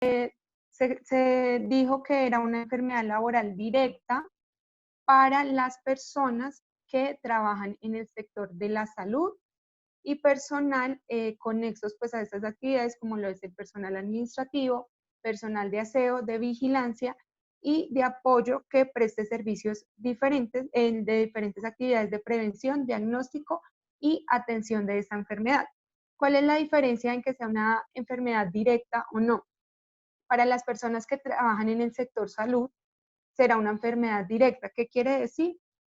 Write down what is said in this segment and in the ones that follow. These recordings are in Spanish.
se dijo que era una enfermedad laboral directa para las personas que trabajan en el sector de la salud y personal con nexos pues, a estas actividades, como lo es el personal administrativo, personal de aseo, de vigilancia y de apoyo que preste servicios diferentes de diferentes actividades de prevención, diagnóstico y atención de esta enfermedad. ¿Cuál es la diferencia en que sea una enfermedad directa o no? Para las personas que trabajan en el sector salud, será una enfermedad directa. ¿Qué quiere decir?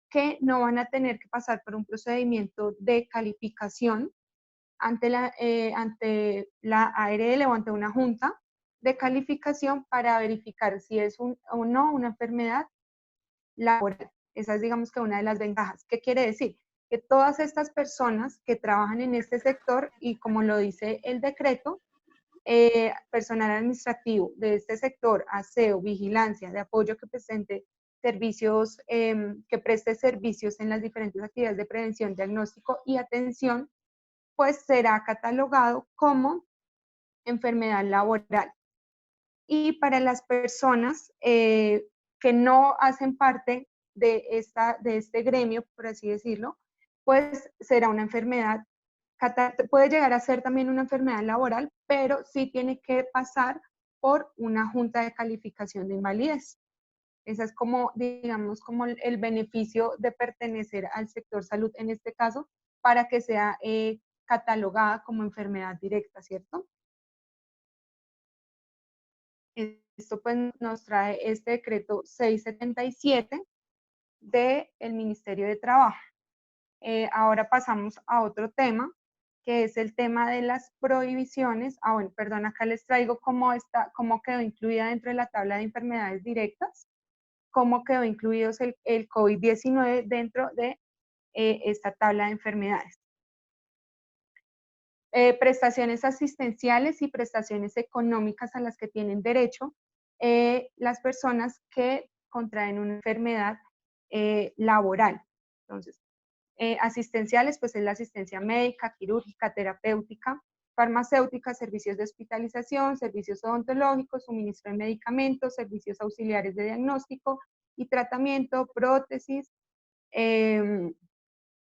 Que no van a tener que pasar por un procedimiento de calificación ante ante la ARL o ante una junta de calificación para verificar si es o no una enfermedad laboral. Esa es, digamos que, una de las ventajas. ¿Qué quiere decir? Que todas estas personas que trabajan en este sector, y como lo dice el decreto, personal administrativo de este sector, aseo, vigilancia, de apoyo que presente servicios, que preste servicios en las diferentes actividades de prevención, diagnóstico y atención, pues será catalogado como enfermedad laboral. Y para las personas que no hacen parte de este gremio, por así decirlo, pues será una enfermedad, puede llegar a ser también una enfermedad laboral, pero sí tiene que pasar por una junta de calificación de invalidez. Ese es como, digamos, como el beneficio de pertenecer al sector salud en este caso, para que sea catalogada como enfermedad directa, ¿cierto? Esto pues nos trae este decreto 677 del Ministerio de Trabajo. Ahora pasamos a otro tema, que es el tema de las prohibiciones. Bueno, perdón, acá les traigo cómo quedó incluida dentro de la tabla de enfermedades directas, cómo quedó incluido el COVID-19 dentro de esta tabla de enfermedades. Prestaciones asistenciales y prestaciones económicas a las que tienen derecho las personas que contraen una enfermedad laboral. Entonces, asistenciales, pues es la asistencia médica, quirúrgica, terapéutica, farmacéutica, servicios de hospitalización, servicios odontológicos, suministro de medicamentos, servicios auxiliares de diagnóstico y tratamiento, prótesis,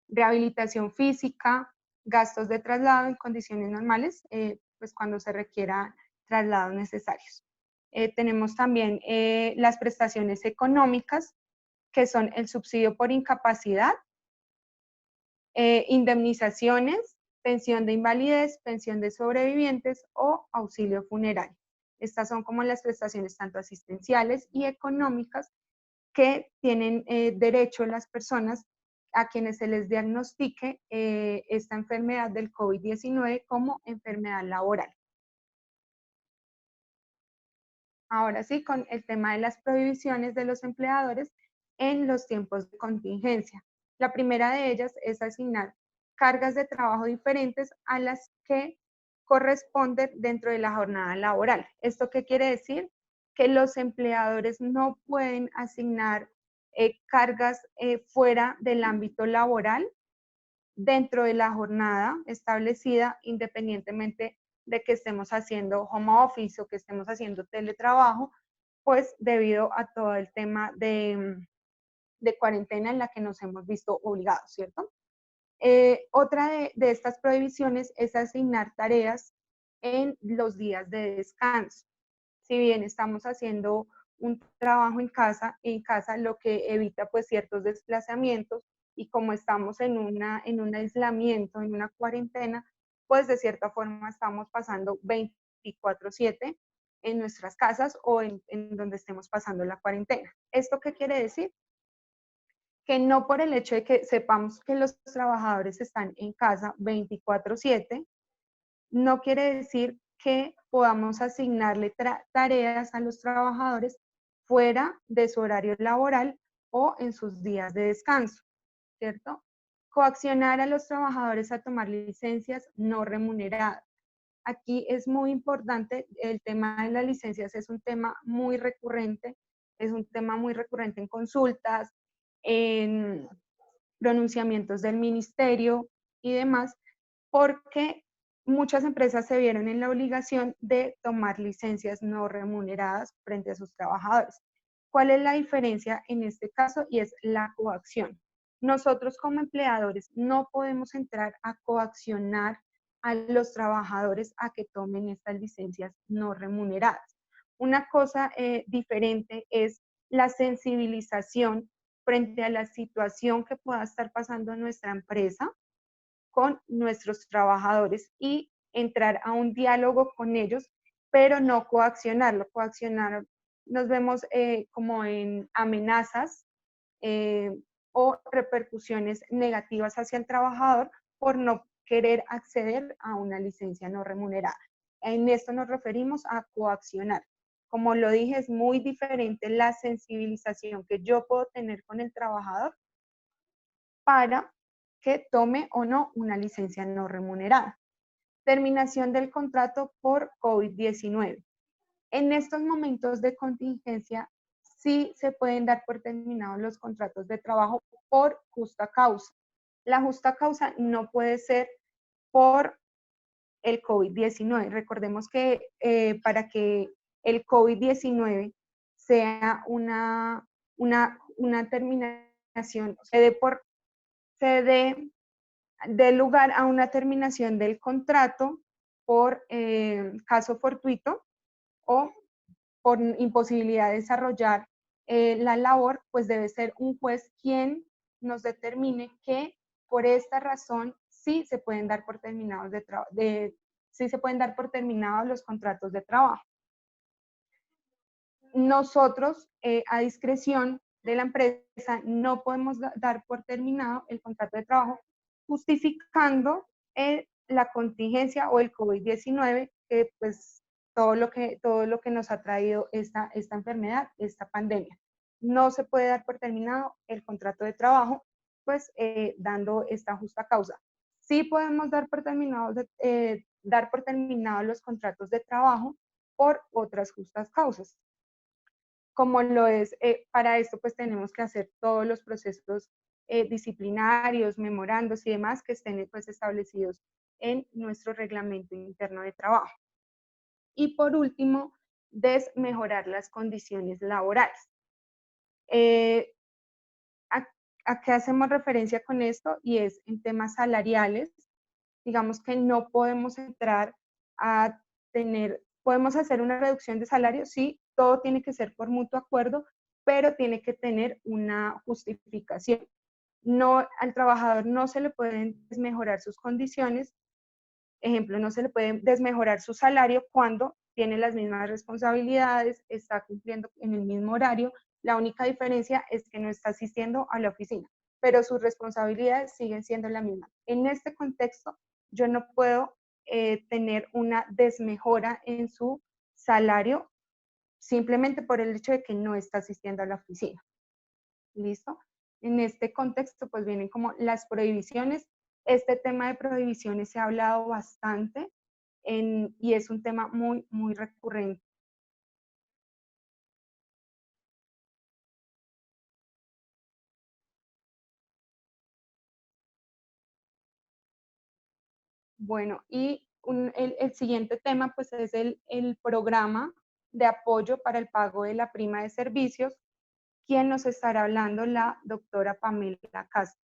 rehabilitación física, gastos de traslado en condiciones normales, pues cuando se requiera traslados necesarios. Tenemos también las prestaciones económicas, que son el subsidio por incapacidad, indemnizaciones, pensión de invalidez, pensión de sobrevivientes o auxilio funerario. Estas son como las prestaciones tanto asistenciales y económicas que tienen derecho las personas a quienes se les diagnostique esta enfermedad del COVID-19 como enfermedad laboral. Ahora sí, con el tema de las prohibiciones de los empleadores en los tiempos de contingencia. La primera de ellas es asignar cargas de trabajo diferentes a las que corresponden dentro de la jornada laboral. ¿Esto qué quiere decir? Que los empleadores no pueden asignar cargas fuera del ámbito laboral dentro de la jornada establecida, independientemente de que estemos haciendo home office o que estemos haciendo teletrabajo, pues debido a todo el tema de cuarentena en la que nos hemos visto obligados, ¿cierto? Otra de estas prohibiciones es asignar tareas en los días de descanso. Si bien estamos haciendo un trabajo en casa lo que evita pues ciertos desplazamientos, y como estamos en un aislamiento, en una cuarentena, pues de cierta forma estamos pasando 24/7 en nuestras casas o en donde estemos pasando la cuarentena. ¿Esto qué quiere decir? Que no por el hecho de que sepamos que los trabajadores están en casa 24/7, no quiere decir que podamos asignarle tareas a los trabajadores fuera de su horario laboral o en sus días de descanso, ¿cierto? Coaccionar a los trabajadores a tomar licencias no remuneradas. Aquí es muy importante, el tema de las licencias es un tema muy recurrente, es un tema muy recurrente en consultas, en pronunciamientos del ministerio y demás, porque muchas empresas se vieron en la obligación de tomar licencias no remuneradas frente a sus trabajadores. ¿Cuál es la diferencia en este caso? Y es la coacción. Nosotros como empleadores no podemos entrar a coaccionar a los trabajadores a que tomen estas licencias no remuneradas. Una cosa diferente es la sensibilización frente a la situación que pueda estar pasando en nuestra empresa con nuestros trabajadores y entrar a un diálogo con ellos, pero no coaccionarlo. Coaccionar nos vemos como en amenazas o repercusiones negativas hacia el trabajador por no querer acceder a una licencia no remunerada. En esto nos referimos a coaccionar. Como lo dije, es muy diferente la sensibilización que yo puedo tener con el trabajador para que tome o no una licencia no remunerada. Terminación del contrato por COVID-19. En estos momentos de contingencia, sí se pueden dar por terminados los contratos de trabajo por justa causa. La justa causa no puede ser por el COVID-19. Recordemos que para que el COVID-19 sea una terminación, se dé lugar a una terminación del contrato por caso fortuito o por imposibilidad de desarrollar la labor, pues debe ser un juez quien nos determine que por esta razón sí se pueden dar por terminados sí se pueden dar por terminados los contratos de trabajo. Nosotros, a discreción de la empresa, no podemos dar por terminado el contrato de trabajo justificando la contingencia o el COVID-19, que pues todo lo que nos ha traído esta enfermedad, esta pandemia. No se puede dar por terminado el contrato de trabajo, pues dando esta justa causa. Sí podemos dar por terminado los contratos de trabajo por otras justas causas. Como lo es, para esto pues tenemos que hacer todos los procesos disciplinarios, memorandos y demás que estén pues establecidos en nuestro reglamento interno de trabajo. Y por último, mejorar las condiciones laborales. ¿A qué hacemos referencia con esto? Y es en temas salariales. Digamos que no podemos entrar a podemos hacer una reducción de salario, sí, todo tiene que ser por mutuo acuerdo, pero tiene que tener una justificación. No, al trabajador no se le pueden desmejorar sus condiciones, ejemplo, no se le puede desmejorar su salario cuando tiene las mismas responsabilidades, está cumpliendo en el mismo horario, la única diferencia es que no está asistiendo a la oficina, pero sus responsabilidades siguen siendo la misma. En este contexto, yo no puedo tener una desmejora en su salario simplemente por el hecho de que no está asistiendo a la oficina. ¿Listo? En este contexto, pues vienen como las prohibiciones. Este tema de prohibiciones se ha hablado bastante y es un tema muy, muy recurrente. Bueno, y el siguiente tema pues es el programa de apoyo para el pago de la prima de servicios. ¿Quién nos estará hablando? La doctora Pamela Castro.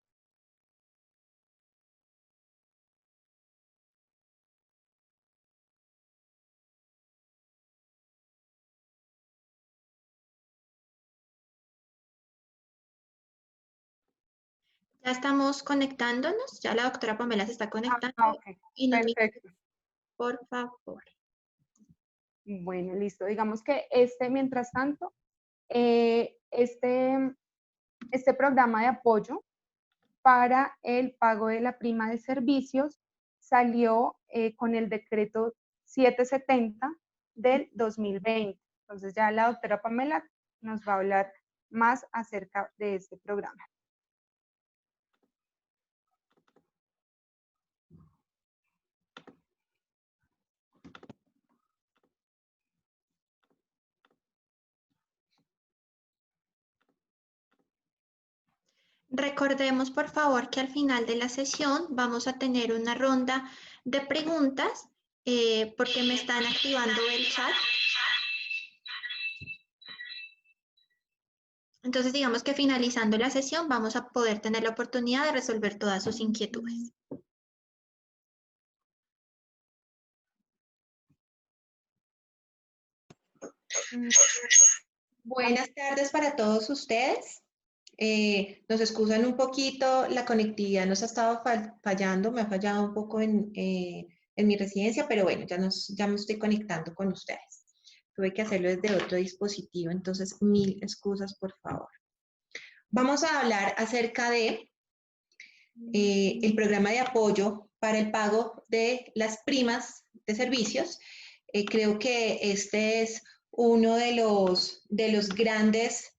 Ya estamos conectándonos, ya la doctora Pamela se está conectando. Ok, Y nos dice, perfecto. por favor. Bueno, listo. Digamos que mientras tanto, este programa de apoyo para el pago de la prima de servicios salió con el decreto 770 del 2020. Entonces ya la doctora Pamela nos va a hablar más acerca de este programa. Recordemos, por favor, que al final de la sesión vamos a tener una ronda de preguntas porque me están activando el chat. Entonces, digamos que finalizando la sesión vamos a poder tener la oportunidad de resolver todas sus inquietudes. Buenas tardes para todos ustedes. Nos excusan un poquito, la conectividad nos ha estado fallando, me ha fallado un poco en mi residencia, pero bueno, ya me estoy conectando con ustedes. Tuve que hacerlo desde otro dispositivo, entonces mil excusas, por favor. Vamos a hablar acerca de el programa de apoyo para el pago de las primas de servicios. Creo que este es uno de los grandes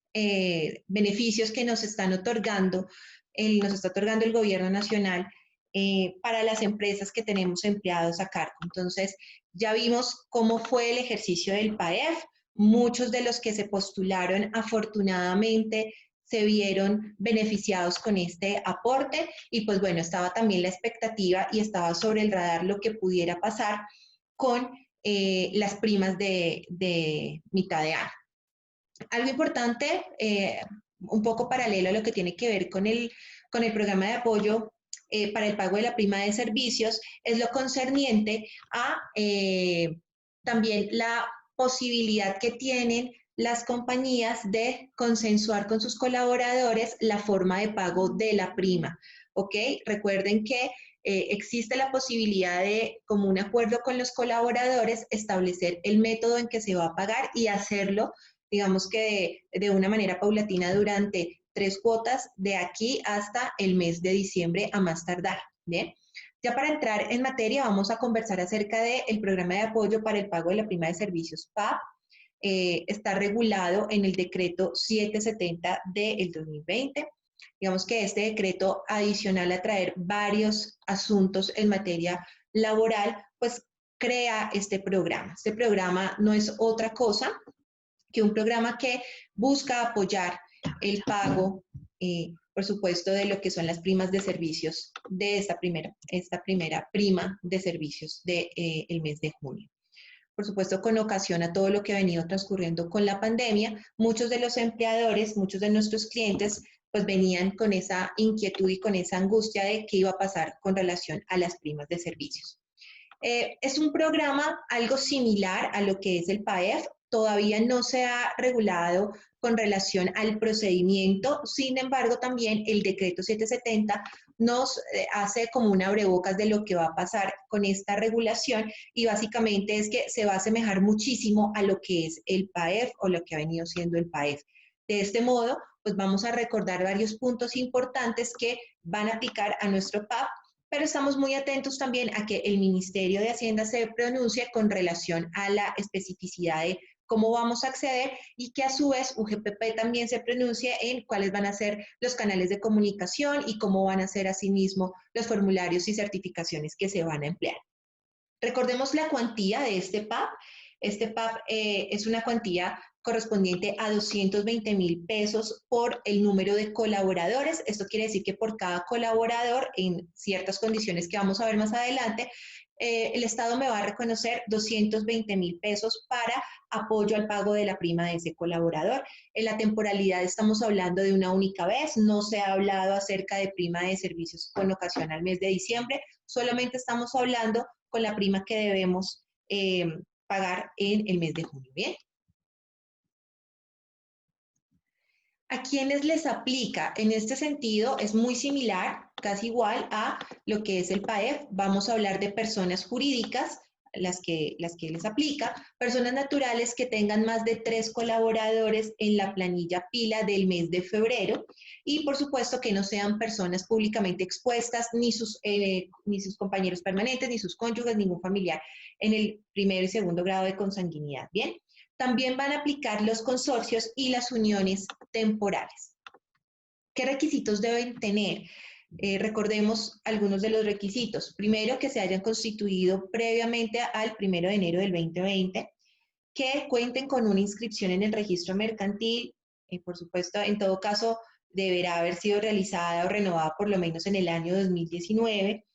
beneficios que nos están otorgando, nos está otorgando el gobierno nacional para las empresas que tenemos empleados a cargo. Entonces, ya vimos cómo fue el ejercicio del PAEF. Muchos de los que se postularon, afortunadamente, se vieron beneficiados con este aporte y pues bueno, estaba también la expectativa y estaba sobre el radar lo que pudiera pasar con las primas de mitad de año. Algo importante, un poco paralelo a lo que tiene que ver con el programa de apoyo para el pago de la prima de servicios, es lo concerniente a también la posibilidad que tienen las compañías de consensuar con sus colaboradores la forma de pago de la prima. ¿Ok? Recuerden que existe la posibilidad de, como un acuerdo con los colaboradores, establecer el método en que se va a pagar y hacerlo, digamos que de una manera paulatina durante 3 cuotas de aquí hasta el mes de diciembre a más tardar. ¿Bien? Ya para entrar en materia, vamos a conversar acerca del programa de apoyo para el pago de la prima de servicios PAP. Está regulado en el decreto 770 del 2020. Digamos que este decreto, adicional a traer varios asuntos en materia laboral, pues crea este programa. Este programa no es otra cosa que un programa que busca apoyar el pago, por supuesto, de lo que son las primas de servicios de esta primera prima de servicios del mes de junio. Por supuesto, con ocasión a todo lo que ha venido transcurriendo con la pandemia, muchos de los empleadores, muchos de nuestros clientes, pues venían con esa inquietud y con esa angustia de qué iba a pasar con relación a las primas de servicios. Es un programa algo similar a lo que es el PAEF, todavía no se ha regulado con relación al procedimiento, sin embargo también el decreto 770 nos hace como un abrebocas de lo que va a pasar con esta regulación y básicamente es que se va a asemejar muchísimo a lo que es el PAEF o lo que ha venido siendo el PAEF. De este modo, pues vamos a recordar varios puntos importantes que van a aplicar a nuestro PAP, pero estamos muy atentos también a que el Ministerio de Hacienda se pronuncie con relación a la especificidad de cómo vamos a acceder y que a su vez UGPP también se pronuncie en cuáles van a ser los canales de comunicación y cómo van a ser asimismo los formularios y certificaciones que se van a emplear. Recordemos la cuantía de este PAP. Este PAP es una cuantía correspondiente a 220,000 pesos por el número de colaboradores. Esto quiere decir que por cada colaborador, en ciertas condiciones que vamos a ver más adelante, el Estado me va a reconocer 220,000 pesos para apoyo al pago de la prima de ese colaborador. En la temporalidad estamos hablando de una única vez, no se ha hablado acerca de prima de servicios con ocasión al mes de diciembre, solamente estamos hablando con la prima que debemos pagar en el mes de junio. ¿Bien? ¿A quiénes les aplica? En este sentido es muy similar, casi igual a lo que es el PAEF. Vamos a hablar de personas jurídicas, las que les aplica, personas naturales que tengan más de 3 colaboradores en la planilla pila del mes de febrero y por supuesto que no sean personas públicamente expuestas, ni sus compañeros permanentes, ni sus cónyuges, ningún familiar en el primero y segundo grado de consanguinidad. ¿Bien? También van a aplicar los consorcios y las uniones temporales. ¿Qué requisitos deben tener? Recordemos algunos de los requisitos. Primero, que se hayan constituido previamente al 1 de enero del 2020, que cuenten con una inscripción en el registro mercantil, por supuesto, en todo caso, deberá haber sido realizada o renovada por lo menos en el año 2019,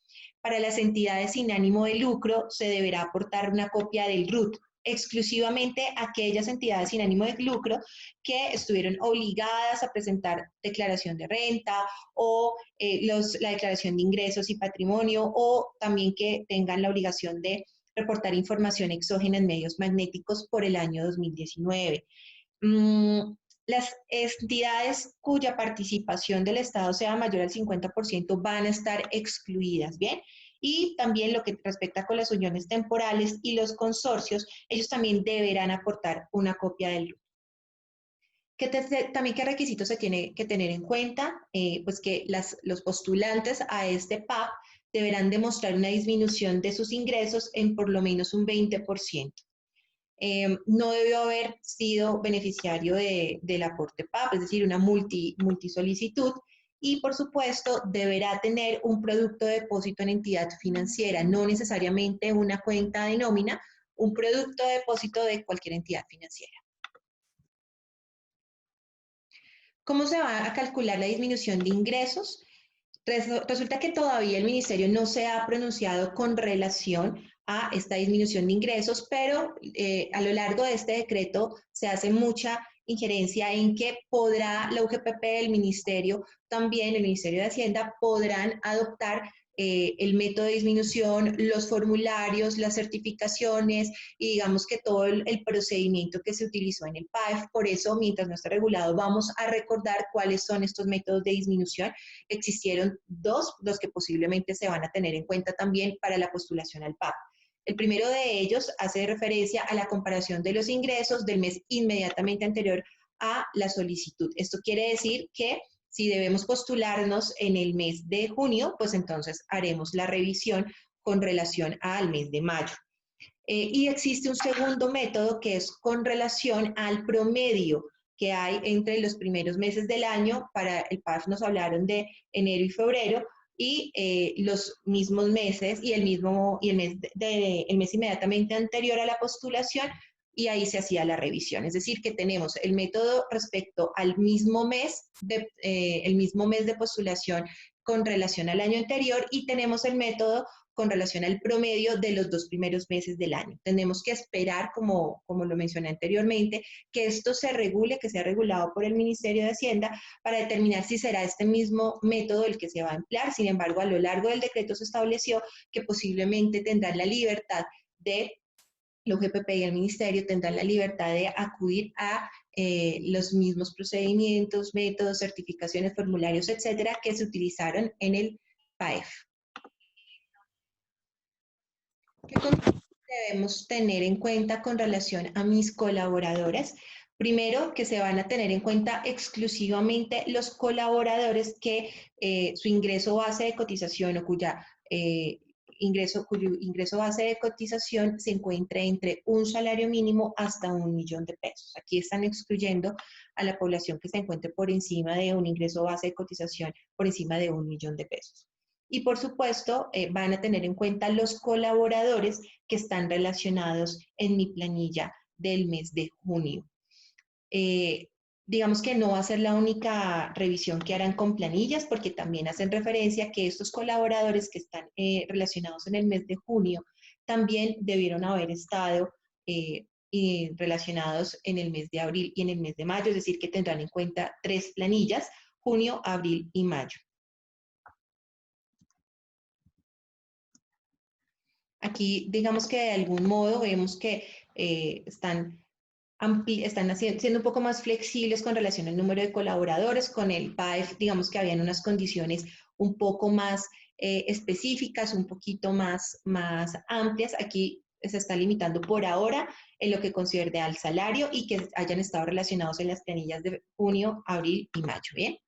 para las entidades sin ánimo de lucro se deberá aportar una copia del RUT, exclusivamente aquellas entidades sin ánimo de lucro que estuvieron obligadas a presentar declaración de renta o la declaración de ingresos y patrimonio, o también que tengan la obligación de reportar información exógena en medios magnéticos por el año 2019. Las entidades cuya participación del Estado sea mayor al 50% van a estar excluidas, ¿bien? Y también lo que respecta con las uniones temporales y los consorcios, ellos también deberán aportar una copia del RUT. También qué requisitos se tiene que tener en cuenta, pues que los postulantes a este PAP deberán demostrar una disminución de sus ingresos en por lo menos un 20%. No debió haber sido beneficiario del aporte PAP, es decir, una multisolicitud, y por supuesto deberá tener un producto de depósito en entidad financiera, no necesariamente una cuenta de nómina, un producto de depósito de cualquier entidad financiera. ¿Cómo se va a calcular la disminución de ingresos? Resulta que todavía el ministerio no se ha pronunciado con relación a esta disminución de ingresos, pero a lo largo de este decreto se hace mucha injerencia en que podrá la UGPP, el ministerio, también el Ministerio de Hacienda, podrán adoptar el método de disminución, los formularios, las certificaciones y digamos que todo el procedimiento que se utilizó en el PAEF. Por eso, mientras no esté regulado, vamos a recordar cuáles son estos métodos de disminución. Existieron dos, los que posiblemente se van a tener en cuenta también para la postulación al PAP. El primero de ellos hace referencia a la comparación de los ingresos del mes inmediatamente anterior a la solicitud. Esto quiere decir que si debemos postularnos en el mes de junio, pues entonces haremos la revisión con relación al mes de mayo. Y existe un segundo método que es con relación al promedio que hay entre los primeros meses del año. Para el PAF nos hablaron de enero y febrero, y los mismos meses y el mes inmediatamente anterior a la postulación, y ahí se hacía la revisión. Es decir, que tenemos el método respecto al mismo mes de postulación con relación al año anterior, y tenemos el método con relación al promedio de los 2 primeros meses del año. Tenemos que esperar, como lo mencioné anteriormente, que esto se regule, que sea regulado por el Ministerio de Hacienda para determinar si será este mismo método el que se va a emplear. Sin embargo, a lo largo del decreto se estableció que posiblemente tendrán la libertad de, la UGPP y el Ministerio tendrán la libertad de acudir a los mismos procedimientos, métodos, certificaciones, formularios, etcétera, que se utilizaron en el PAEF. ¿Qué debemos tener en cuenta con relación a mis colaboradores? Primero, que se van a tener en cuenta exclusivamente los colaboradores que su ingreso base de cotización o cuyo ingreso base de cotización se encuentre entre un salario mínimo hasta 1 millón de pesos. Aquí están excluyendo a la población que se encuentre por encima de un ingreso base de cotización por encima de 1 millón de pesos. Y por supuesto, van a tener en cuenta los colaboradores que están relacionados en mi planilla del mes de junio. Digamos que no va a ser la única revisión que harán con planillas, porque también hacen referencia a que estos colaboradores que están relacionados en el mes de junio también debieron haber estado relacionados en el mes de abril y en el mes de mayo, es decir, que tendrán en cuenta 3 planillas, junio, abril y mayo. Aquí, digamos que de algún modo vemos que están siendo un poco más flexibles con relación al número de colaboradores. Con el PAEF, digamos que habían unas condiciones un poco más específicas, un poquito más amplias. Aquí se está limitando por ahora en lo que concierne al salario y que hayan estado relacionados en las planillas de junio, abril y mayo. ¿Bien?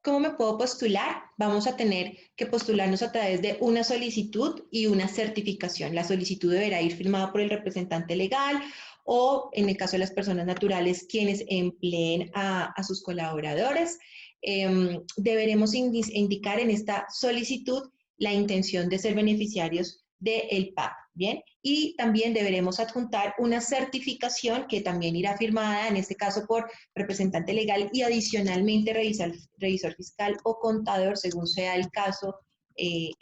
¿Cómo me puedo postular? Vamos a tener que postularnos a través de una solicitud y una certificación. La solicitud deberá ir firmada por el representante legal o, en el caso de las personas naturales, quienes empleen a sus colaboradores. Deberemos indicar en esta solicitud la intención de ser beneficiarios del PAP. Bien, y también deberemos adjuntar una certificación que también irá firmada, en este caso por representante legal y adicionalmente revisor fiscal o contador, según sea el caso que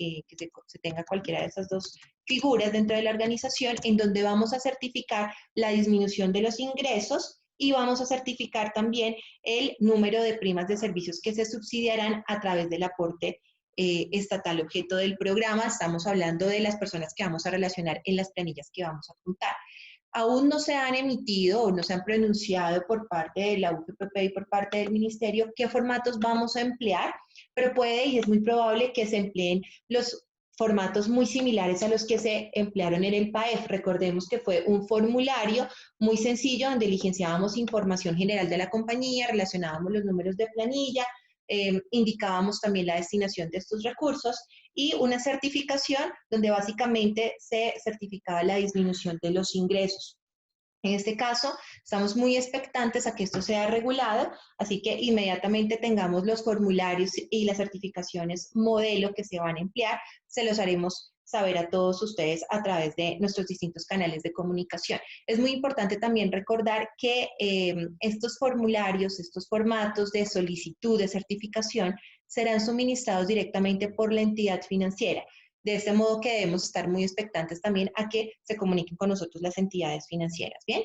se tenga cualquiera de esas dos figuras dentro de la organización, en donde vamos a certificar la disminución de los ingresos y vamos a certificar también el número de primas de servicios que se subsidiarán a través del aporte estatal objeto del programa. Estamos hablando de las personas que vamos a relacionar en las planillas que vamos a juntar. Aún no se han emitido o no se han pronunciado por parte de la UGPP y por parte del Ministerio qué formatos vamos a emplear, pero puede y es muy probable que se empleen los formatos muy similares a los que se emplearon en el PAEF. Recordemos que fue un formulario muy sencillo donde diligenciábamos información general de la compañía, relacionábamos los números de planilla, indicábamos también la destinación de estos recursos y una certificación donde básicamente se certificaba la disminución de los ingresos. En este caso, estamos muy expectantes a que esto sea regulado, así que inmediatamente tengamos los formularios y las certificaciones modelo que se van a emplear, se los haremos saber a todos ustedes a través de nuestros distintos canales de comunicación. Es muy importante también recordar que estos formularios, estos formatos de solicitud de certificación serán suministrados directamente por la entidad financiera. De este modo que debemos estar muy expectantes también a que se comuniquen con nosotros las entidades financieras. ¿Bien?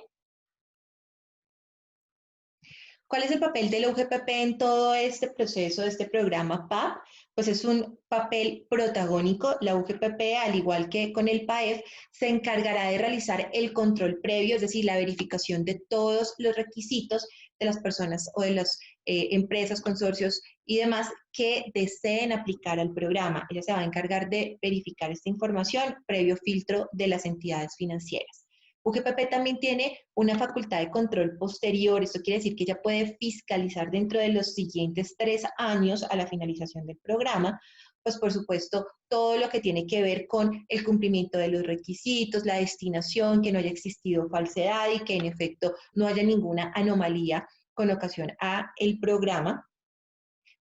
¿Cuál es el papel de la UGPP en todo este proceso, de este programa PAP? Pues es un papel protagónico. La UGPP, al igual que con el PAEF, se encargará de realizar el control previo, es decir, la verificación de todos los requisitos de las personas o de las empresas, consorcios y demás que deseen aplicar al programa. Ella se va a encargar de verificar esta información previo filtro de las entidades financieras. UGPP también tiene una facultad de control posterior, esto quiere decir que ella puede fiscalizar dentro de los siguientes 3 años a la finalización del programa, pues por supuesto todo lo que tiene que ver con el cumplimiento de los requisitos, la destinación, que no haya existido falsedad y que en efecto no haya ninguna anomalía con ocasión a el programa.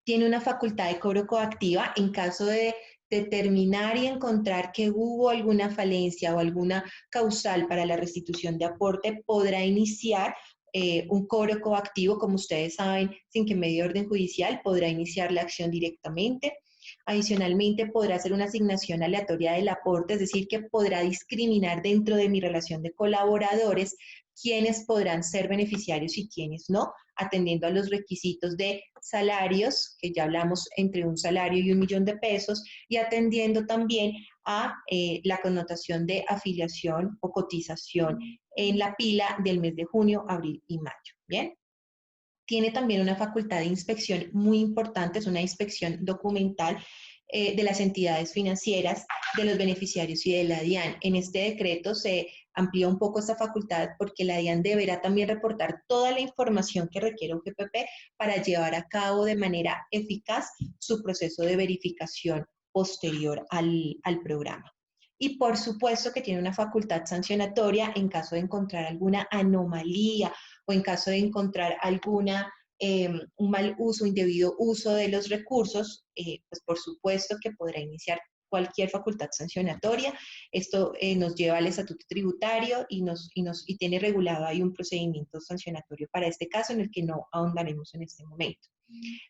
Tiene una facultad de cobro coactiva en caso de determinar y encontrar que hubo alguna falencia o alguna causal para la restitución de aporte, podrá iniciar un cobro coactivo, como ustedes saben, sin que medie orden judicial, podrá iniciar la acción directamente. Adicionalmente, podrá hacer una asignación aleatoria del aporte, es decir, que podrá discriminar dentro de mi relación de colaboradores quiénes podrán ser beneficiarios y quiénes no, atendiendo a los requisitos de salarios, que ya hablamos entre un salario y 1 millón de pesos, y atendiendo también a la connotación de afiliación o cotización en la pila del mes de junio, abril y mayo. ¿Bien? Tiene también una facultad de inspección muy importante, es una inspección documental de las entidades financieras, de los beneficiarios y de la DIAN. En este decreto se amplía un poco esta facultad porque la DIAN deberá también reportar toda la información que requiere UGPP para llevar a cabo de manera eficaz su proceso de verificación posterior al programa. Y por supuesto que tiene una facultad sancionatoria en caso de encontrar alguna anomalía o en caso de encontrar alguna un mal uso, indebido uso de los recursos, pues por supuesto que podrá iniciar cualquier facultad sancionatoria. Esto nos lleva al estatuto tributario y tiene regulado ahí un procedimiento sancionatorio para este caso en el que no ahondaremos en este momento.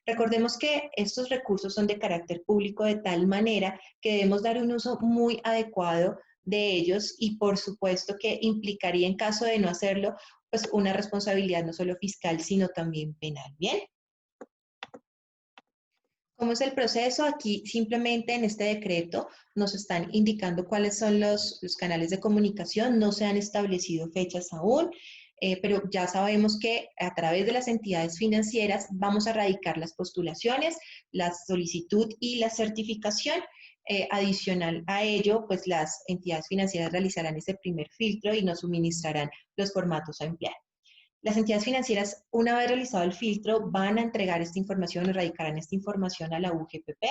Recordemos que estos recursos son de carácter público de tal manera que debemos dar un uso muy adecuado de ellos y por supuesto que implicaría en caso de no hacerlo, pues una responsabilidad no solo fiscal, sino también penal. ¿Bien? ¿Cómo es el proceso? Aquí simplemente en este decreto nos están indicando cuáles son los canales de comunicación, no se han establecido fechas aún, pero ya sabemos que a través de las entidades financieras vamos a radicar las postulaciones, la solicitud y la certificación. Adicional a ello, pues las entidades financieras realizarán ese primer filtro y nos suministrarán los formatos a emplear. Las entidades financieras, una vez realizado el filtro, van a entregar esta información o radicarán esta información a la UGPP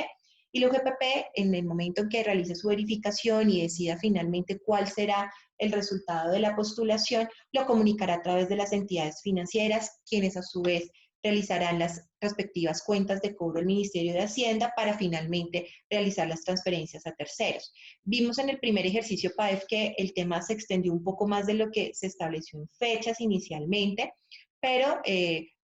y la UGPP, en el momento en que realice su verificación y decida finalmente cuál será el resultado de la postulación, lo comunicará a través de las entidades financieras, quienes a su vez realizarán las respectivas cuentas de cobro del Ministerio de Hacienda para finalmente realizar las transferencias a terceros. Vimos en el primer ejercicio PAEF que el tema se extendió un poco más de lo que se estableció en fechas inicialmente, pero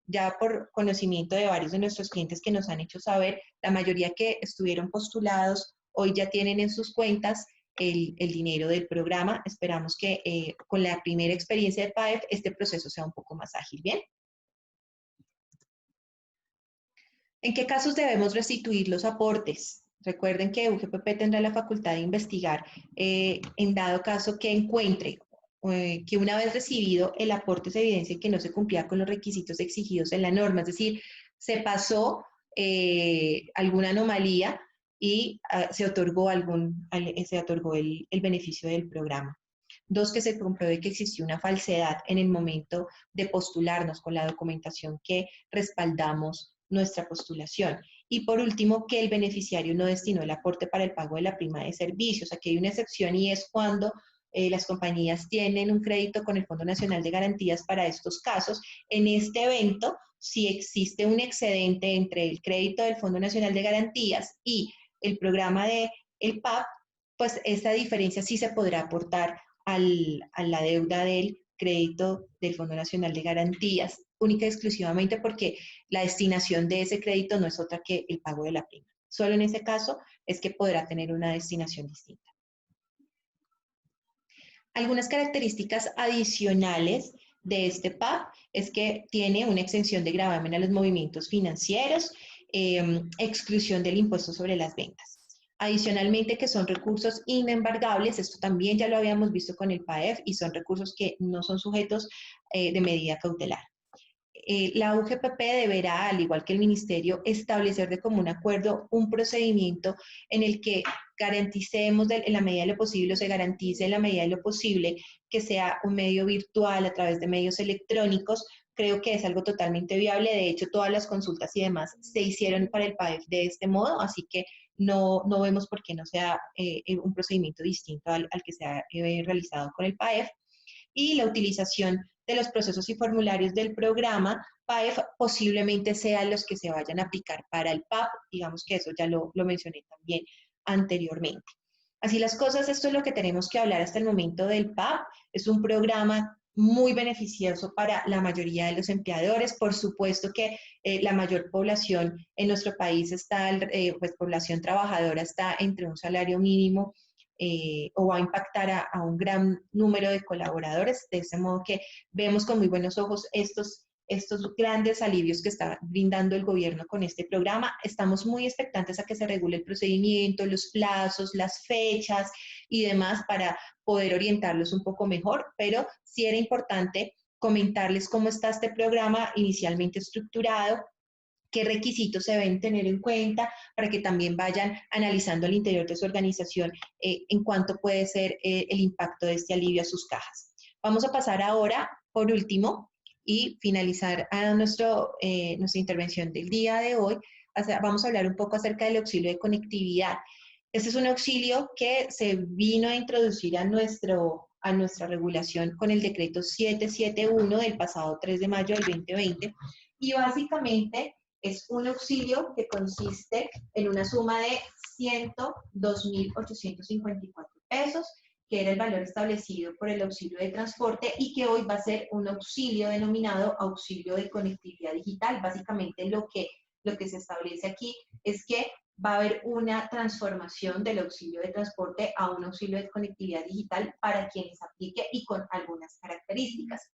ya por conocimiento de varios de nuestros clientes que nos han hecho saber, la mayoría que estuvieron postulados hoy ya tienen en sus cuentas el dinero del programa. Esperamos que con la primera experiencia de PAEF este proceso sea un poco más ágil. ¿Bien? ¿En qué casos debemos restituir los aportes? Recuerden que UGPP tendrá la facultad de investigar en dado caso que encuentre que una vez recibido el aporte se evidencia que no se cumplía con los requisitos exigidos en la norma, es decir, se pasó alguna anomalía y se otorgó el beneficio del programa. 2, que se compruebe que existió una falsedad en el momento de postularnos con la documentación que respaldamos nuestra postulación. Y por último, que el beneficiario no destinó el aporte para el pago de la prima de servicios. Aquí hay una excepción y es cuando las compañías tienen un crédito con el Fondo Nacional de Garantías para estos casos. En este evento, si existe un excedente entre el crédito del Fondo Nacional de Garantías y el programa del PAP, pues esa diferencia sí se podrá aportar a la deuda del crédito del Fondo Nacional de Garantías, única y exclusivamente porque la destinación de ese crédito no es otra que el pago de la prima. Solo en ese caso es que podrá tener una destinación distinta. Algunas características adicionales de este PAP es que tiene una exención de gravamen a los movimientos financieros, exclusión del impuesto sobre las ventas. Adicionalmente, que son recursos inembargables, esto también ya lo habíamos visto con el PAEF, y son recursos que no son sujetos de medida cautelar. La UGPP deberá, al igual que el Ministerio, establecer de común acuerdo un procedimiento en el que garanticemos en la medida de lo posible, o se garantice en la medida de lo posible que sea un medio virtual a través de medios electrónicos. Creo que es algo totalmente viable. De hecho, todas las consultas y demás se hicieron para el PAEF de este modo, así que no vemos por qué no sea un procedimiento distinto al que se ha realizado con el PAEF. Y la utilización de los procesos y formularios del programa PAEF posiblemente sean los que se vayan a aplicar para el PAP. Digamos que eso ya lo mencioné también anteriormente. Así las cosas, esto es lo que tenemos que hablar hasta el momento del PAP. Es un programa muy beneficioso para la mayoría de los empleadores. Por supuesto que la mayor población en nuestro país está, pues población trabajadora está entre un salario mínimo o va a impactar a un gran número de colaboradores, de ese modo que vemos con muy buenos ojos estos grandes alivios que está brindando el gobierno con este programa. Estamos muy expectantes a que se regule el procedimiento, los plazos, las fechas y demás para poder orientarlos un poco mejor, pero sí era importante comentarles cómo está este programa inicialmente estructurado, qué requisitos se deben tener en cuenta para que también vayan analizando al interior de su organización en cuánto puede ser el impacto de este alivio a sus cajas. Vamos a pasar ahora, por último, y finalizar a nuestra intervención del día de hoy. Vamos a hablar un poco acerca del auxilio de conectividad. Este es un auxilio que se vino a introducir a nuestra regulación con el decreto 771 del pasado 3 de mayo del 2020 y básicamente es un auxilio que consiste en una suma de 102.854 pesos, que era el valor establecido por el auxilio de transporte y que hoy va a ser un auxilio denominado auxilio de conectividad digital. Básicamente lo que se establece aquí es que va a haber una transformación del auxilio de transporte a un auxilio de conectividad digital para quienes aplique y con algunas características.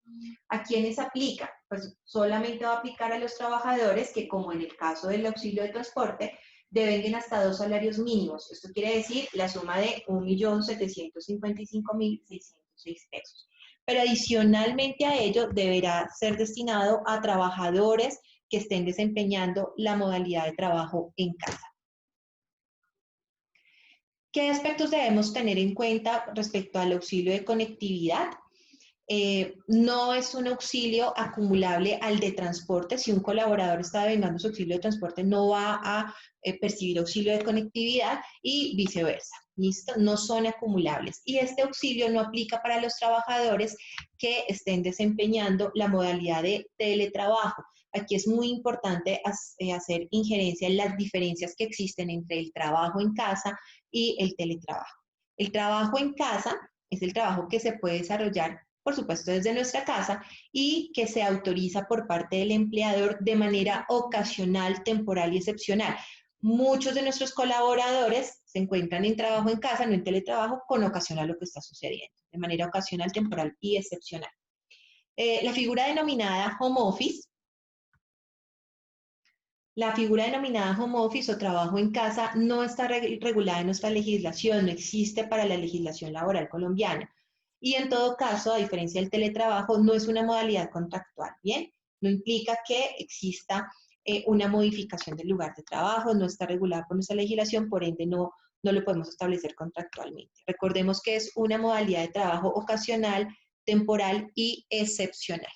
¿A quiénes aplica? Pues solamente va a aplicar a los trabajadores que, como en el caso del auxilio de transporte, devenguen hasta 2 salarios mínimos. Esto quiere decir la suma de 1.755.606 pesos. Pero adicionalmente a ello deberá ser destinado a trabajadores que estén desempeñando la modalidad de trabajo en casa. ¿Qué aspectos debemos tener en cuenta respecto al auxilio de conectividad? No es un auxilio acumulable al de transporte. Si un colaborador está devengando su auxilio de transporte, no va a percibir auxilio de conectividad y viceversa. ¿Listo? No son acumulables. Y este auxilio no aplica para los trabajadores que estén desempeñando la modalidad de teletrabajo. aquí es muy importante hacer injerencia en las diferencias que existen entre el trabajo en casa y el teletrabajo. El trabajo en casa es el trabajo que se puede desarrollar, por supuesto, desde nuestra casa y que se autoriza por parte del empleador de manera ocasional, temporal y excepcional. Muchos de nuestros colaboradores se encuentran en trabajo en casa, no en teletrabajo, con ocasión a lo que está sucediendo, de manera ocasional, temporal y excepcional. La figura denominada home office, o trabajo en casa no está regulada en nuestra legislación, no existe para la legislación laboral colombiana. Y en todo caso, a diferencia del teletrabajo, no es una modalidad contractual, ¿bien? No implica que exista una modificación del lugar de trabajo, no está regulada por nuestra legislación, por ende no lo podemos establecer contractualmente. Recordemos que es una modalidad de trabajo ocasional, temporal y excepcional.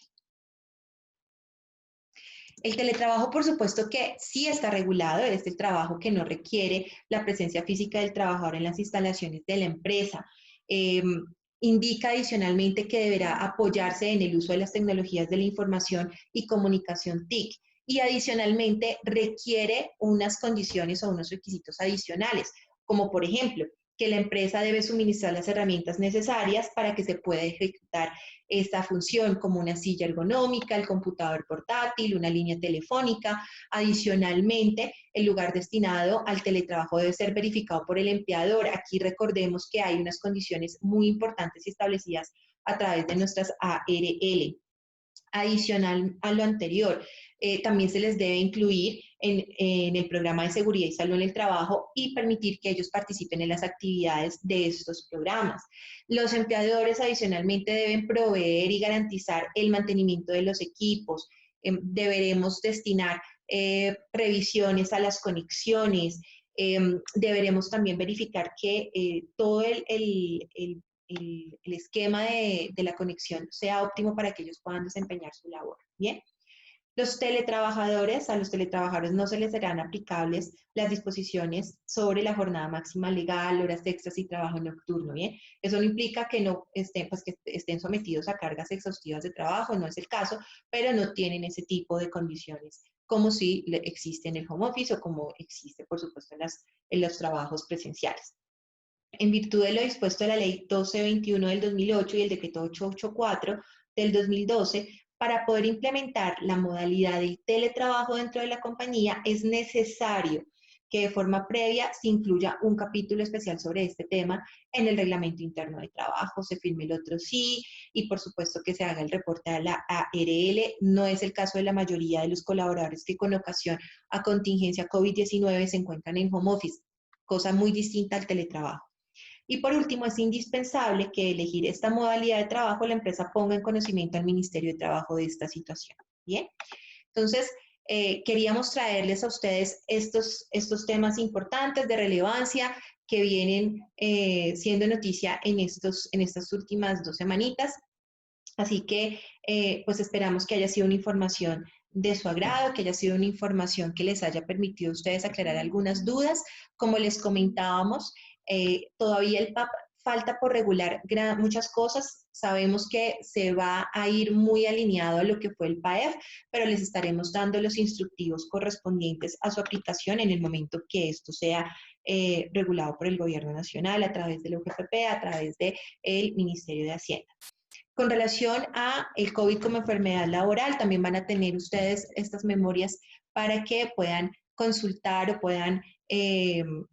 El teletrabajo, por supuesto que sí está regulado, es el trabajo que no requiere la presencia física del trabajador en las instalaciones de la empresa. Indica adicionalmente que deberá apoyarse en el uso de las tecnologías de la información y comunicación TIC y adicionalmente requiere unas condiciones o unos requisitos adicionales, como por ejemplo, que la empresa debe suministrar las herramientas necesarias para que se pueda ejecutar esta función, como una silla ergonómica, el computador portátil, una línea telefónica. Adicionalmente, el lugar destinado al teletrabajo debe ser verificado por el empleador. Aquí recordemos que hay unas condiciones muy importantes establecidas a través de nuestras ARL. Adicional a lo anterior, también se les debe incluir en el programa de seguridad y salud en el trabajo y permitir que ellos participen en las actividades de estos programas. Los empleadores adicionalmente deben proveer y garantizar el mantenimiento de los equipos. Deberemos destinar revisiones a las conexiones. Deberemos también verificar que todo el esquema de la conexión sea óptimo para que ellos puedan desempeñar su labor. Bien. A los teletrabajadores no se les serán aplicables las disposiciones sobre la jornada máxima legal, horas extras y trabajo nocturno, ¿bien? Eso no implica que no estén, pues, que estén sometidos a cargas exhaustivas de trabajo, no es el caso, pero no tienen ese tipo de condiciones como si existe en el home office o como existe, por supuesto, en los trabajos presenciales. En virtud de lo dispuesto de la Ley 1221 del 2008 y el Decreto 884 del 2012, para poder implementar la modalidad del teletrabajo dentro de la compañía, es necesario que de forma previa se incluya un capítulo especial sobre este tema en el reglamento interno de trabajo, se firme el otro sí y por supuesto que se haga el reporte a la ARL. No es el caso de la mayoría de los colaboradores que con ocasión a contingencia COVID-19 se encuentran en home office, cosa muy distinta al teletrabajo. Y por último, es indispensable que elegir esta modalidad de trabajo la empresa ponga en conocimiento al Ministerio de Trabajo de esta situación. Bien, entonces queríamos traerles a ustedes estos temas importantes de relevancia que vienen siendo noticia en estas últimas 2 semanitas. Así que pues esperamos que haya sido una información de su agrado, que haya sido una información que les haya permitido a ustedes aclarar algunas dudas. Como les comentábamos, todavía el PAP falta por regular muchas cosas. Sabemos que se va a ir muy alineado a lo que fue el PAEF, pero les estaremos dando los instructivos correspondientes a su aplicación en el momento que esto sea regulado por el Gobierno Nacional, a través del UGPP, a través del Ministerio de Hacienda. Con relación a el COVID como enfermedad laboral, también van a tener ustedes estas memorias para que puedan consultar o puedan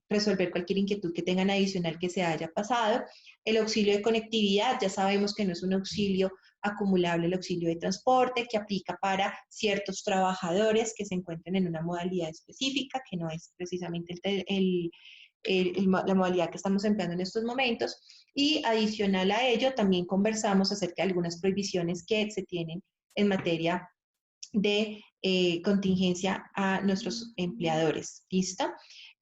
resolver cualquier inquietud que tengan adicional que se haya pasado. El auxilio de conectividad, ya sabemos que no es un auxilio acumulable, el auxilio de transporte que aplica para ciertos trabajadores que se encuentren en una modalidad específica, que no es precisamente la modalidad que estamos empleando en estos momentos. Y adicional a ello, también conversamos acerca de algunas prohibiciones que se tienen en materia de contingencia a nuestros empleadores. ¿Listo?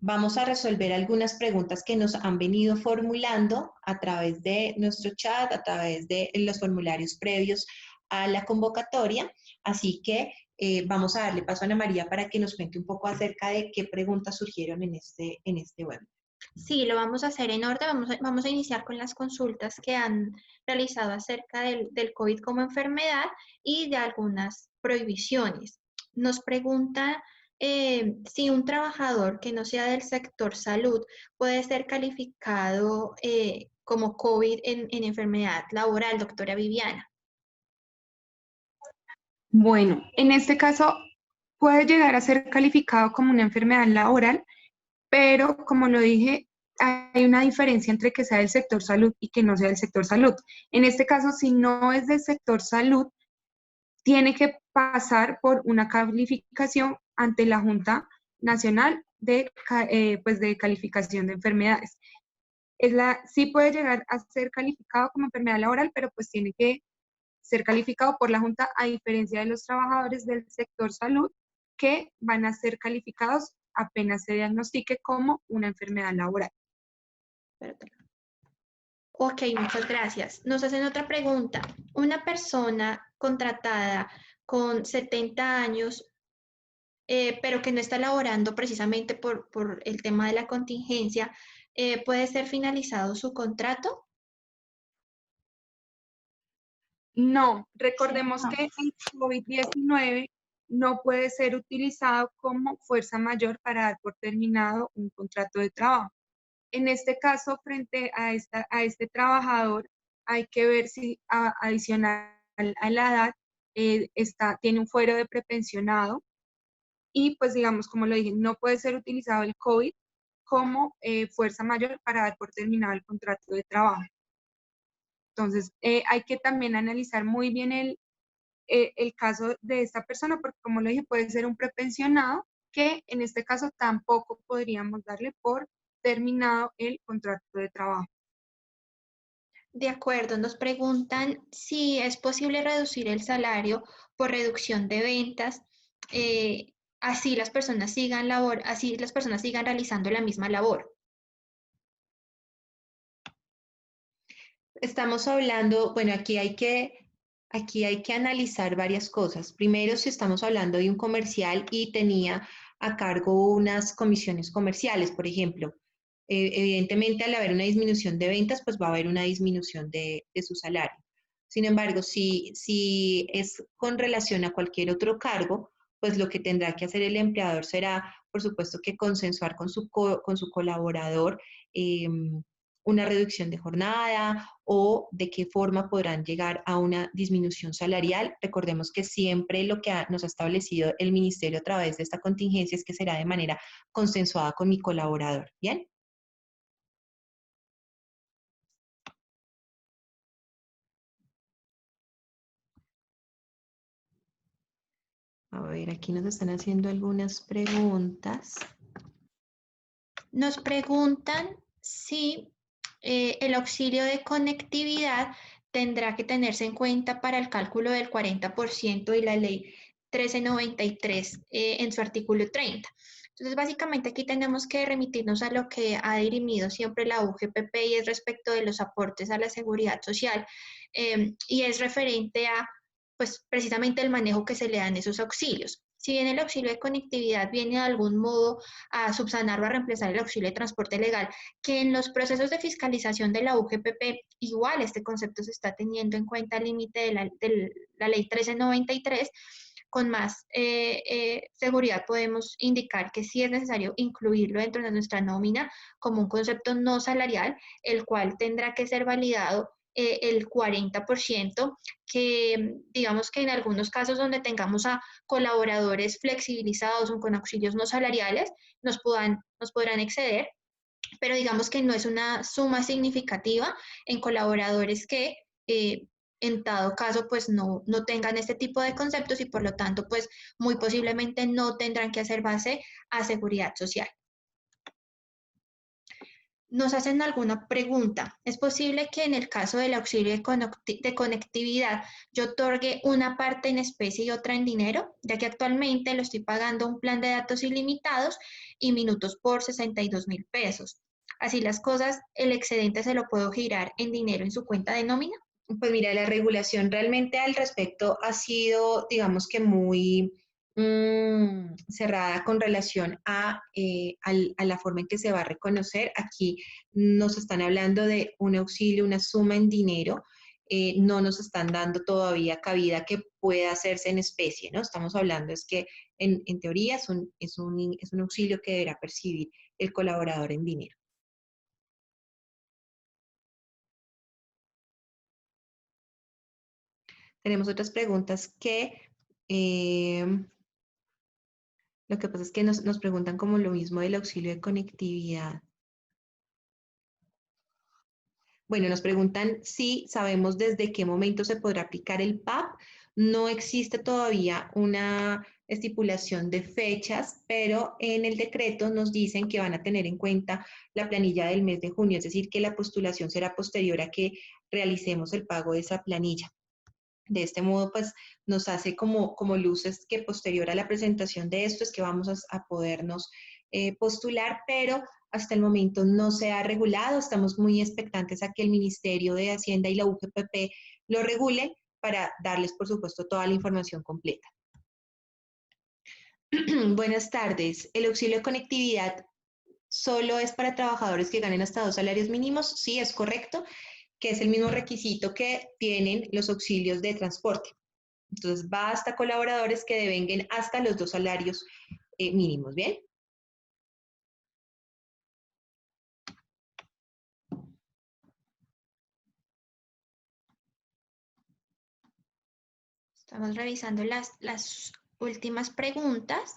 Vamos a resolver algunas preguntas que nos han venido formulando a través de nuestro chat, a través de los formularios previos a la convocatoria. Así que vamos a darle paso a Ana María para que nos cuente un poco acerca de qué preguntas surgieron en este webinar. Sí, lo vamos a hacer en orden. Vamos a iniciar con las consultas que han realizado acerca del COVID como enfermedad y de algunas prohibiciones. Nos pregunta si un trabajador que no sea del sector salud puede ser calificado como COVID en enfermedad laboral, doctora Viviana. Bueno, en este caso puede llegar a ser calificado como una enfermedad laboral, pero como lo dije, hay una diferencia entre que sea del sector salud y que no sea del sector salud. En este caso, si no es del sector salud, tiene que pasar por una calificación ante la Junta Nacional pues de Calificación de Enfermedades. Sí puede llegar a ser calificado como enfermedad laboral, pero pues tiene que ser calificado por la Junta, a diferencia de los trabajadores del sector salud, que van a ser calificados apenas se diagnostique como una enfermedad laboral. Ok, muchas gracias. Nos hacen otra pregunta. Una persona contratada con 70 años, pero que no está laborando precisamente por el tema de la contingencia, ¿puede ser finalizado su contrato? No, recordemos que el COVID-19 no puede ser utilizado como fuerza mayor para dar por terminado un contrato de trabajo. En este caso, frente a este trabajador, hay que ver si adicional a la edad tiene un fuero de prepensionado y pues digamos, como lo dije, no puede ser utilizado el COVID como fuerza mayor para dar por terminado el contrato de trabajo. Entonces, hay que también analizar muy bien el caso de esta persona, porque como lo dije, puede ser un prepensionado que en este caso tampoco podríamos darle por terminado el contrato de trabajo. De acuerdo, nos preguntan si es posible reducir el salario por reducción de ventas, así las personas sigan realizando la misma labor. Estamos hablando, bueno, aquí hay que analizar varias cosas. Primero, si estamos hablando de un comercial y tenía a cargo unas comisiones comerciales, por ejemplo. Evidentemente, al haber una disminución de ventas, pues va a haber una disminución de su salario. Sin embargo, si es con relación a cualquier otro cargo, pues lo que tendrá que hacer el empleador será, por supuesto, que consensuar con su colaborador una reducción de jornada o de qué forma podrán llegar a una disminución salarial. Recordemos que siempre lo que nos ha establecido el ministerio a través de esta contingencia es que será de manera consensuada con mi colaborador. ¿Bien? A ver, aquí nos están haciendo algunas preguntas. Nos preguntan si el auxilio de conectividad tendrá que tenerse en cuenta para el cálculo del 40% y la ley 1393 en su artículo 30. Entonces, básicamente aquí tenemos que remitirnos a lo que ha dirimido siempre la UGPP y es respecto de los aportes a la seguridad social y es referente a, pues, precisamente el manejo que se le dan esos auxilios. Si bien el auxilio de conectividad viene de algún modo a subsanar o a reemplazar el auxilio de transporte legal, que en los procesos de fiscalización de la UGPP igual este concepto se está teniendo en cuenta al límite de la ley 1393, con más seguridad podemos indicar que sí es necesario incluirlo dentro de nuestra nómina como un concepto no salarial, el cual tendrá que ser validado el 40%, que digamos que en algunos casos donde tengamos a colaboradores flexibilizados o con auxilios no salariales, nos podrán exceder, pero digamos que no es una suma significativa en colaboradores que en dado caso pues no tengan este tipo de conceptos y por lo tanto pues muy posiblemente no tendrán que hacer base a seguridad social. Nos hacen alguna pregunta. ¿Es posible que en el caso del auxilio de conectividad yo otorgue una parte en especie y otra en dinero? Ya que actualmente lo estoy pagando un plan de datos ilimitados y minutos por 62.000 pesos. Así las cosas, el excedente se lo puedo girar en dinero en su cuenta de nómina. Pues mira, la regulación realmente al respecto ha sido, digamos que muy cerrada con relación a la forma en que se va a reconocer. Aquí nos están hablando de un auxilio, una suma en dinero. no nos están dando todavía cabida que pueda hacerse en especie, ¿no? Estamos hablando es que en teoría es un auxilio que deberá percibir el colaborador en dinero. Tenemos otras preguntas que lo que pasa es que nos preguntan como lo mismo del auxilio de conectividad. Bueno, nos preguntan si sabemos desde qué momento se podrá aplicar el PAP. No existe todavía una estipulación de fechas, pero en el decreto nos dicen que van a tener en cuenta la planilla del mes de junio, es decir, que la postulación será posterior a que realicemos el pago de esa planilla. De este modo, pues nos hace como luces que posterior a la presentación de esto es que vamos a podernos postular, pero hasta el momento no se ha regulado. Estamos muy expectantes a que el Ministerio de Hacienda y la UGPP lo regulen para darles, por supuesto, toda la información completa. Buenas tardes. ¿El auxilio de conectividad solo es para trabajadores que ganen hasta 2 salarios mínimos? Sí, es correcto, que es el mismo requisito que tienen los auxilios de transporte. Entonces, va hasta colaboradores que devenguen hasta los 2 salarios mínimos, ¿bien? Estamos revisando las últimas preguntas.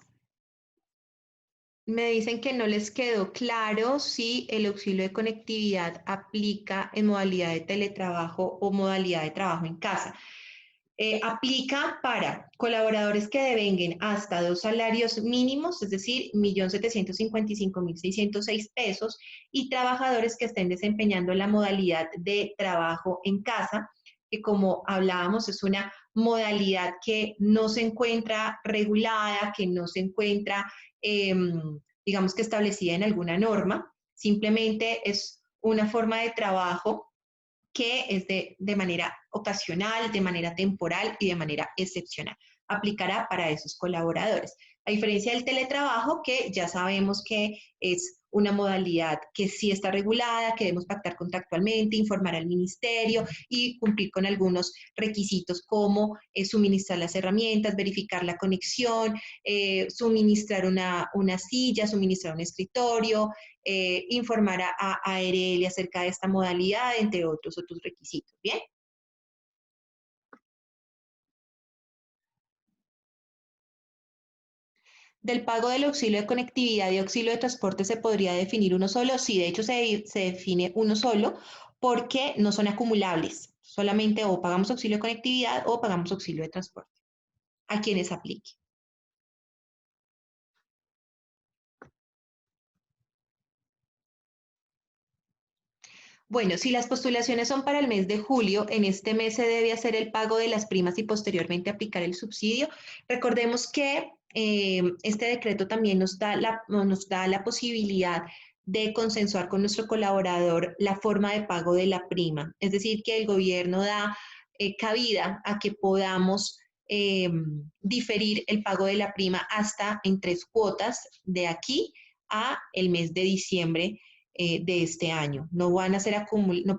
Me dicen que no les quedó claro si el auxilio de conectividad aplica en modalidad de teletrabajo o modalidad de trabajo en casa. Aplica para colaboradores que devenguen hasta 2 salarios mínimos, es decir, 1.755.606 pesos, y trabajadores que estén desempeñando la modalidad de trabajo en casa, que como hablábamos es una modalidad que no se encuentra regulada, que no se encuentra, digamos que establecida en alguna norma, simplemente es una forma de trabajo que es de manera ocasional, de manera temporal y de manera excepcional. Aplicará para esos colaboradores. A diferencia del teletrabajo, que ya sabemos que es una modalidad que sí está regulada, que debemos pactar contractualmente, informar al ministerio y cumplir con algunos requisitos como suministrar las herramientas, verificar la conexión, suministrar una silla, suministrar un escritorio, informar a ARL acerca de esta modalidad, entre otros requisitos. ¿Bien? Del pago del auxilio de conectividad y auxilio de transporte se podría definir uno solo. Sí, de hecho se define uno solo porque no son acumulables. Solamente o pagamos auxilio de conectividad o pagamos auxilio de transporte. A quienes aplique. Bueno, si las postulaciones son para el mes de julio, en este mes se debe hacer el pago de las primas y posteriormente aplicar el subsidio. Recordemos que este decreto también nos da la posibilidad de consensuar con nuestro colaborador la forma de pago de la prima. Es decir, que el gobierno da cabida a que podamos diferir el pago de la prima hasta en 3 cuotas de aquí a el mes de diciembre de este año. No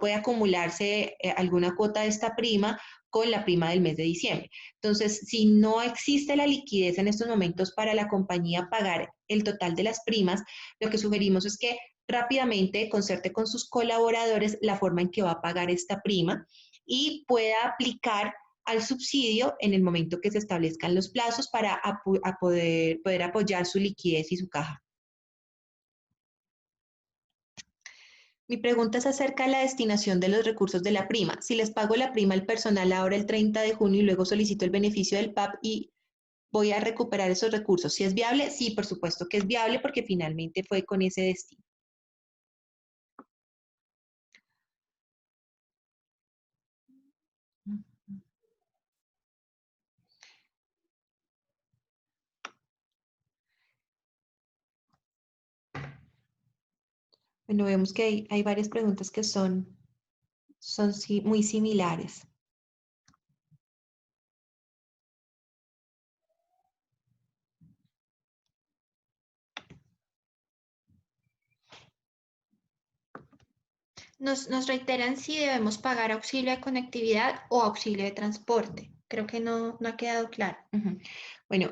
puede acumularse alguna cuota de esta prima con la prima del mes de diciembre. Entonces, si no existe la liquidez en estos momentos para la compañía pagar el total de las primas, lo que sugerimos es que rápidamente concerte con sus colaboradores la forma en que va a pagar esta prima y pueda aplicar al subsidio en el momento que se establezcan los plazos para poder apoyar su liquidez y su caja. Mi pregunta es acerca de la destinación de los recursos de la prima. Si les pago la prima al personal ahora el 30 de junio y luego solicito el beneficio del PAP y voy a recuperar esos recursos. ¿Si es viable? Sí, por supuesto que es viable porque finalmente fue con ese destino. Bueno, vemos que hay varias preguntas que son muy similares. Nos reiteran si debemos pagar auxilio de conectividad o auxilio de transporte. Creo que no ha quedado claro. Bueno,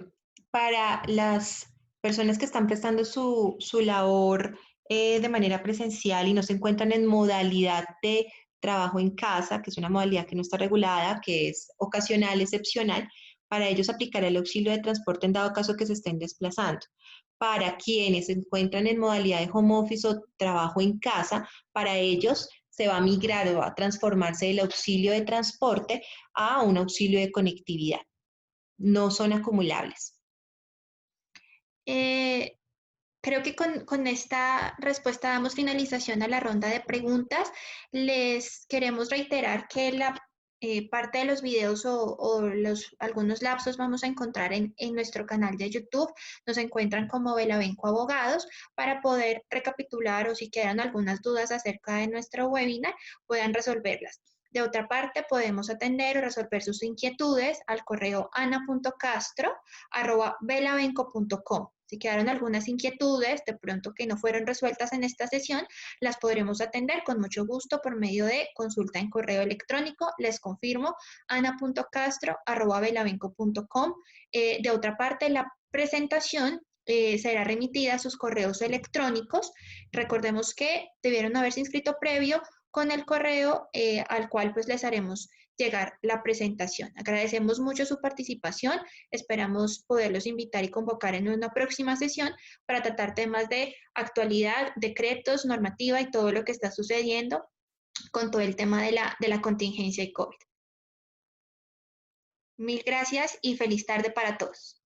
para las personas que están prestando su labor de manera presencial y no se encuentran en modalidad de trabajo en casa, que es una modalidad que no está regulada, que es ocasional, excepcional, para ellos aplicará el auxilio de transporte en dado caso que se estén desplazando. Para quienes se encuentran en modalidad de home office o trabajo en casa, para ellos se va a migrar o va a transformarse del auxilio de transporte a un auxilio de conectividad. No son acumulables. Creo que con esta respuesta damos finalización a la ronda de preguntas. Les queremos reiterar que la parte de los videos o algunos lapsos vamos a encontrar en nuestro canal de YouTube. Nos encuentran como Belavenco Abogados para poder recapitular o si quedan algunas dudas acerca de nuestro webinar, puedan resolverlas. De otra parte, podemos atender o resolver sus inquietudes al correo ana.castro@belavenco.com. Si quedaron algunas inquietudes, de pronto que no fueron resueltas en esta sesión, las podremos atender con mucho gusto por medio de consulta en correo electrónico. Les confirmo, ana.castro@belavenco.com. De otra parte, la presentación será remitida a sus correos electrónicos. Recordemos que debieron haberse inscrito previo con el correo al cual pues les haremos llegar la presentación. Agradecemos mucho su participación, esperamos poderlos invitar y convocar en una próxima sesión para tratar temas de actualidad, decretos, normativa y todo lo que está sucediendo con todo el tema de la contingencia y COVID. Mil gracias y feliz tarde para todos.